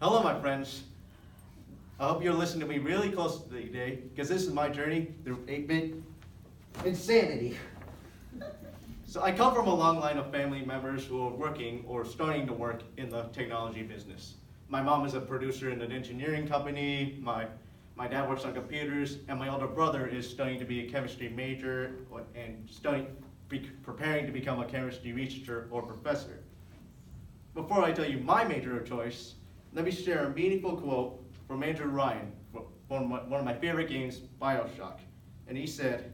Hello, my friends. I hope you're listening to me really close today, because this is my journey through 8-bit insanity. So I come from a long line of family members who are working or starting to work in the technology business. My mom is a producer in an engineering company, my dad works on computers, and my older brother is studying to be a chemistry major and preparing to become a chemistry researcher or professor. Before I tell you my major of choice, let me share a meaningful quote from Andrew Ryan from one of my favorite games, BioShock. And he said,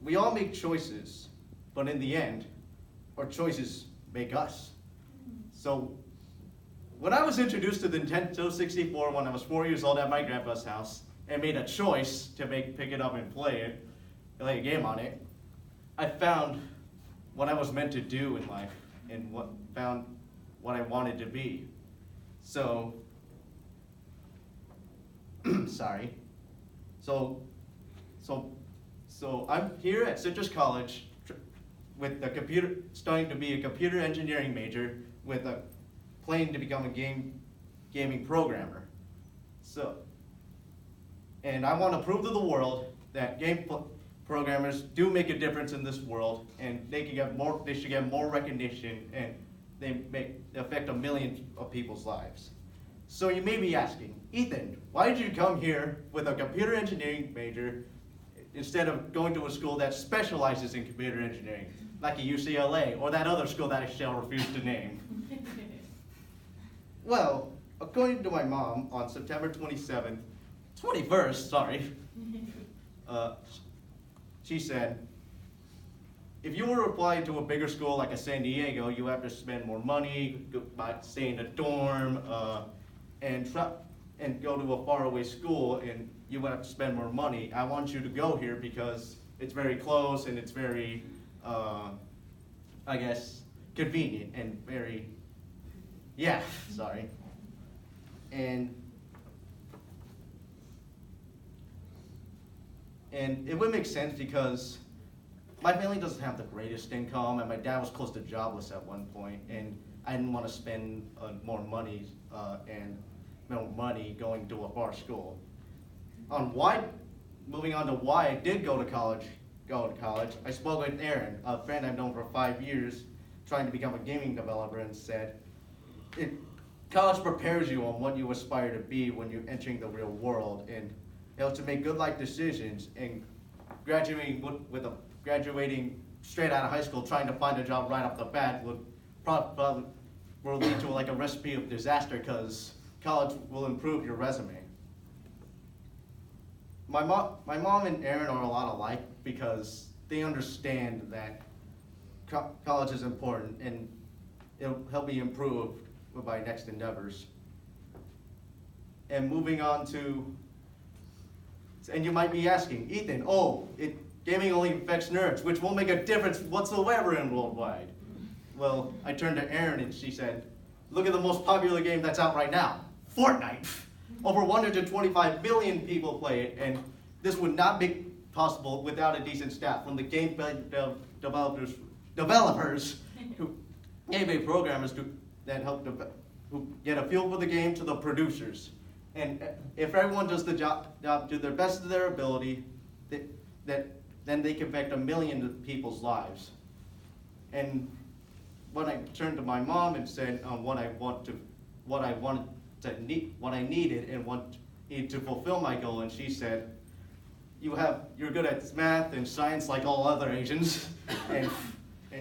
"We all make choices, but in the end, our choices make us." So when I was introduced to the Nintendo 64 when I was 4 years old at my grandpa's house and made a choice to pick it up and play a game on it, I found what I was meant to do in life and found what I wanted to be. So, sorry. So I'm here at Citrus College with studying to be a computer engineering major with a plan to become a gaming programmer. And I want to prove to the world that programmers do make a difference in this world, and they should get more recognition, and they affect a million of people's lives. So you may be asking, Ethan, why did you come here with a computer engineering major instead of going to a school that specializes in computer engineering, like a UCLA or that other school that I shall refuse to name? Well, according to my mom, on September 21st, she said, if you were to apply to a bigger school like a San Diego, you have to spend more money, stay in a dorm, and go to a faraway school, and you would have to spend more money. I want you to go here because it's very close and it's very, convenient and very, And it would make sense because my family doesn't have the greatest income, and my dad was close to jobless at one point, and I didn't want to spend more money going to a far school. Moving on to why I did go to college, I spoke with Aaron, a friend I've known for 5 years, trying to become a gaming developer, and said, college prepares you on what you aspire to be when you're entering the real world, and to make good life decisions, and graduating straight out of high school, trying to find a job right off the bat will lead to like a recipe of disaster, because college will improve your resume. My mom and Aaron are a lot alike because they understand that college is important and it'll help me improve with my next endeavors. And moving on to, and you might be asking, Ethan, gaming only affects nerds, which won't make a difference whatsoever in worldwide. Well, I turned to Erin and she said, look at the most popular game that's out right now, Fortnite. Over 125 million people play it, and this would not be possible without a decent staff, from the game developers, game programmers that help who get a feel for the game, to the producers. And if everyone does the job to the best of their ability, then they can affect a million people's lives. And when I turned to my mom and said what I needed and needed to fulfill my goal, and she said, you're good at math and science like all other Asians, and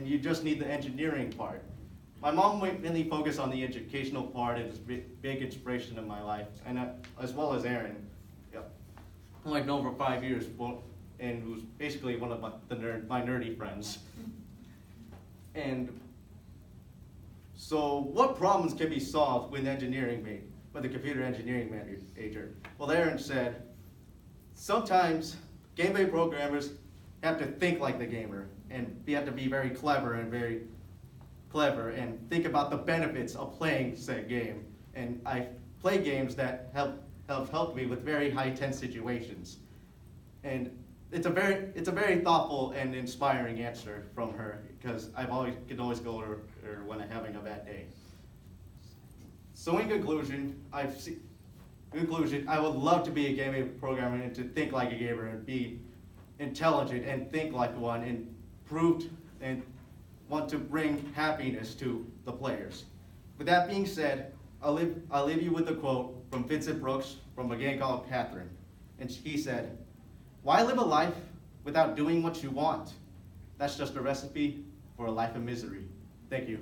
you just need the engineering part. My mom mainly focused on the educational part and is a big inspiration in my life, and as well as Aaron, who I've known for 5 years, and who's basically one of my nerdy friends. And so, what problems can be solved with a computer engineering major? Well, Aaron said, sometimes game programmers have to think like the gamer, and you have to be very clever and think about the benefits of playing said game. And I play games that have helped me with very high-tense situations. And it's a very thoughtful and inspiring answer from her, because I can always go to her when I'm having a bad day. So in conclusion, I would love to be a gaming programmer and to think like a gamer and be intelligent and think like one and proved and want to bring happiness to the players. With that being said, I'll leave you with a quote from Vincent Brooks from a game called Catherine. And he said, "Why live a life without doing what you want? That's just a recipe for a life of misery." Thank you.